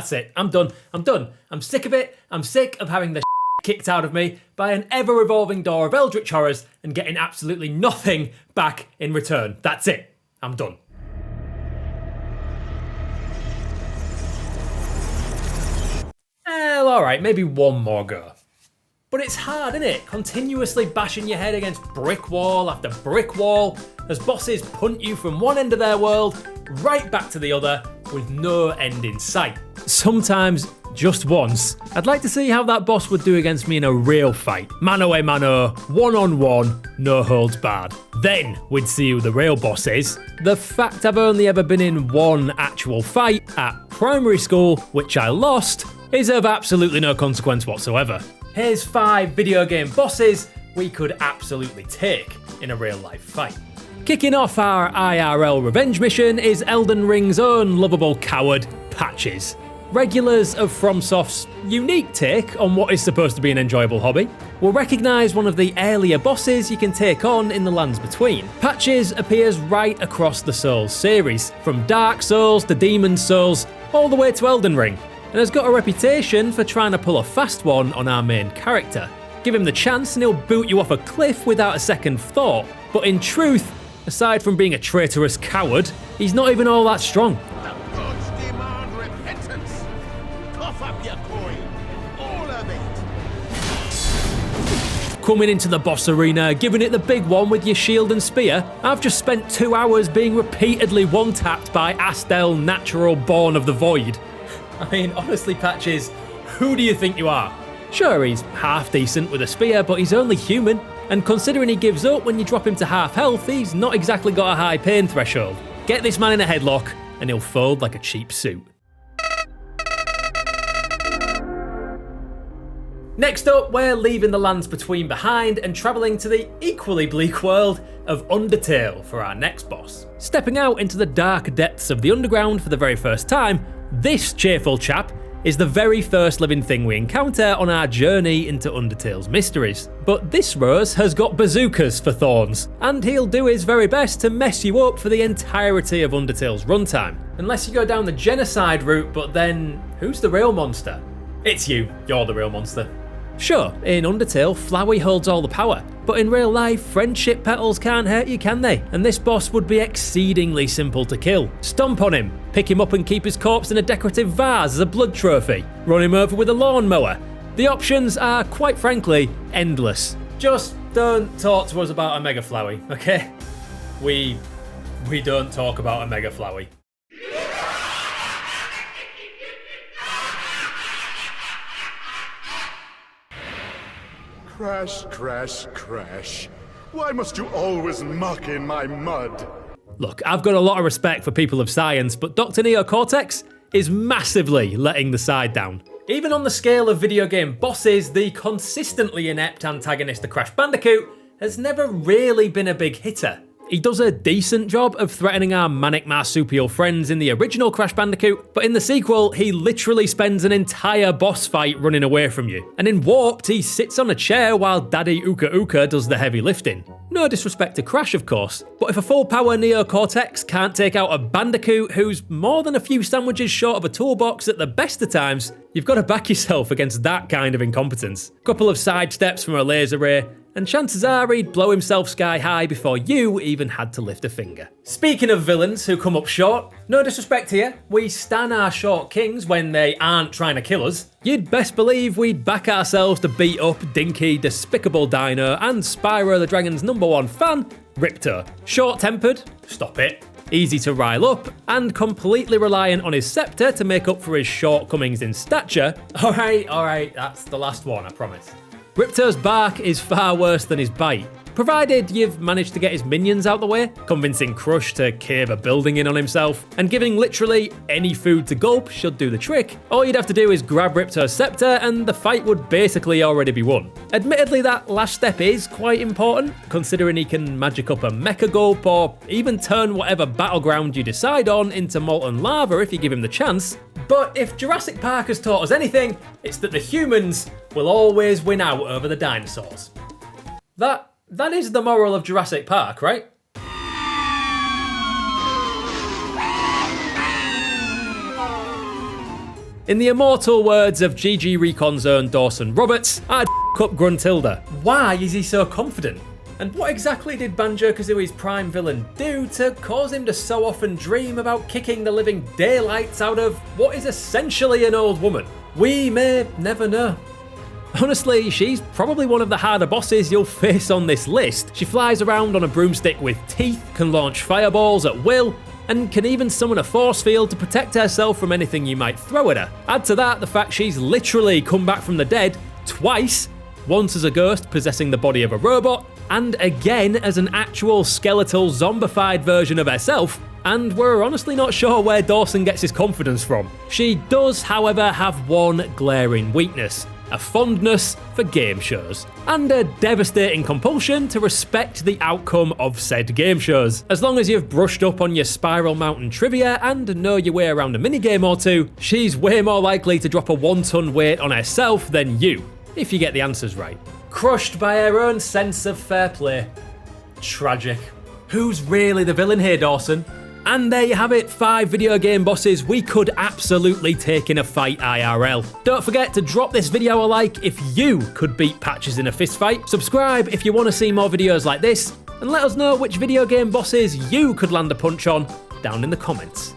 That's it. I'm done. I'm sick of it. I'm sick of having the kicked out of me by an ever-revolving door of eldritch horrors and getting absolutely nothing back in return. That's it. I'm done. Well, alright, maybe one more go. But it's hard, isn't it? Continuously bashing your head against brick wall after brick wall as bosses punt you from one end of their world right back to the other with no end in sight. Sometimes, just once, I'd like to see how that boss would do against me in a real fight. Mano a mano, one-on-one, no holds barred. Then we'd see who the real boss is. The fact I've only ever been in one actual fight at primary school, which I lost, is of absolutely no consequence whatsoever. Here's 5 video game bosses we could absolutely take in a real life fight. Kicking off our IRL revenge mission is Elden Ring's own lovable coward, Patches. Regulars of FromSoft's unique take on what is supposed to be an enjoyable hobby will recognise one of the earlier bosses you can take on in the lands between. Patches appears right across the Souls series, from Dark Souls to Demon's Souls, all the way to Elden Ring, and has got a reputation for trying to pull a fast one on our main character. Give him the chance and he'll boot you off a cliff without a second thought. But in truth, aside from being a traitorous coward, he's not even all that strong. The gods demand repentance. Cough up your coin, all of it. Coming into the boss arena, giving it the big one with your shield and spear, I've just spent 2 hours being repeatedly one-tapped by Astel, natural born of the void. I mean, honestly, Patches, who do you think you are? Sure, he's half decent with a spear, but he's only human. And considering he gives up when you drop him to half health, he's not exactly got a high pain threshold. Get this man in a headlock, and he'll fold like a cheap suit. Next up, we're leaving the lands between behind and travelling to the equally bleak world of Undertale for our next boss. Stepping out into the dark depths of the underground for the very first time, this cheerful chap is the very first living thing we encounter on our journey into Undertale's mysteries. But this Rose has got bazookas for thorns, and he'll do his very best to mess you up for the entirety of Undertale's runtime. Unless you go down the genocide route, but then who's the real monster? It's you, you're the real monster. Sure, in Undertale, Flowey holds all the power, but in real life, friendship petals can't hurt you, can they? And this boss would be exceedingly simple to kill. Stomp on him, pick him up and keep his corpse in a decorative vase as a blood trophy, run him over with a lawnmower. The options are, quite frankly, endless. Just don't talk to us about a Mega Flowey, okay? We don't talk about a Mega Flowey. Crash, crash, crash. Why must you always muck in my mud? Look, I've got a lot of respect for people of science, but Dr. Neocortex is massively letting the side down. Even on the scale of video game bosses, the consistently inept antagonist of Crash Bandicoot has never really been a big hitter. He does a decent job of threatening our manic marsupial friends in the original Crash Bandicoot, but in the sequel, he literally spends an entire boss fight running away from you. And in Warped, he sits on a chair while Daddy Uka Uka does the heavy lifting. No disrespect to Crash, of course, but if a full-power Neocortex can't take out a Bandicoot who's more than a few sandwiches short of a toolbox at the best of times, you've got to back yourself against that kind of incompetence. A couple of sidesteps from a laser ray, and chances are he'd blow himself sky high before you even had to lift a finger. Speaking of villains who come up short, no disrespect here, we stan our short kings when they aren't trying to kill us. You'd best believe we'd back ourselves to beat up Dinky, Despicable Dino, and Spyro the Dragon's #1 fan, Ripto. Short-tempered, stop it, easy to rile up, and completely reliant on his scepter to make up for his shortcomings in stature. Alright, that's the last one, I promise. Ripto's bark is far worse than his bite, provided you've managed to get his minions out the way, convincing Crush to cave a building in on himself, and giving literally any food to gulp should do the trick. All you'd have to do is grab Ripto's scepter and the fight would basically already be won. Admittedly, that last step is quite important, considering he can magic up a mecha gulp or even turn whatever battleground you decide on into molten lava if you give him the chance. But if Jurassic Park has taught us anything, it's that the humans will always win out over the dinosaurs. That is the moral of Jurassic Park, right? In the immortal words of GG Recon's own Dawson Roberts, I'd up Gruntilda. Why is he so confident? And what exactly did BanjoKazooie's prime villain do to cause him to so often dream about kicking the living daylights out of what is essentially an old woman? We may never know. Honestly, she's probably one of the harder bosses you'll face on this list. She flies around on a broomstick with teeth, can launch fireballs at will, and can even summon a force field to protect herself from anything you might throw at her. Add to that the fact she's literally come back from the dead twice, once as a ghost possessing the body of a robot, and again as an actual skeletal zombified version of herself, and we're honestly not sure where Dawson gets his confidence from. She does, however, have one glaring weakness: a fondness for game shows, and a devastating compulsion to respect the outcome of said game shows. As long as you've brushed up on your Spiral Mountain trivia and know your way around a minigame or two, she's way more likely to drop a 1-ton weight on herself than you, if you get the answers right. Crushed by her own sense of fair play. Tragic. Who's really the villain here, Dawson? And there you have it, 5 video game bosses we could absolutely take in a fight IRL. Don't forget to drop this video a like if you could beat Patches in a fist fight. Subscribe if you want to see more videos like this, and let us know which video game bosses you could land a punch on down in the comments.